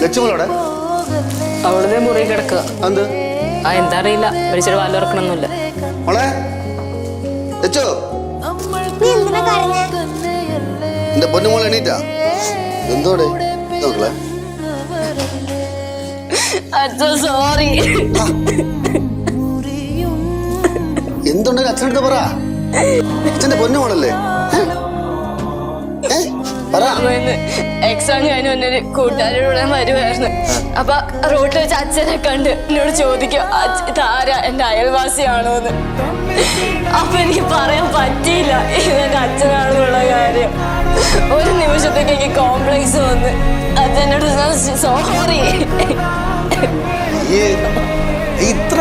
ലക്ഷ്മണോടെ അവളതേ മുറി കിടക്കുക. എന്ത് എന്താ അറിയില്ല, മരിച്ചിട്ട് വാല് ഉറക്കണമെന്നില്ല. മോളെ ലച്ചു, എന്റെ പൊന്നുമോളെ എണീറ്റാ? എന്തോടെ നോക്കളെ? സോറി. എന്തുണ്ടെങ്കിലും അച്ഛനടുത്ത് പറ. അച്ഛന്റെ പൊന്നുമോളല്ലേ? എക്സാം കഴിഞ്ഞ് വന്നൊരു കൂട്ടുകാരുടെ വരുമായിരുന്നു. അപ്പൊ റോട്ടിൽ വെച്ച് അച്ഛനെ കണ്ട് എന്നോട് ചോദിക്കും ഇതാരാ, എന്റെ അയൽവാസിയാണോന്ന്. അപ്പൊ എനിക്ക് പറയാൻ പറ്റിയില്ല ഇതെന്റെ അച്ഛനാണെന്നുള്ള കാര്യം. ഒരു നിമിഷത്തേക്ക് എനിക്ക് കോംപ്ലക്സ് വന്ന് അച്ഛനോട് സോറി. ഇത്ര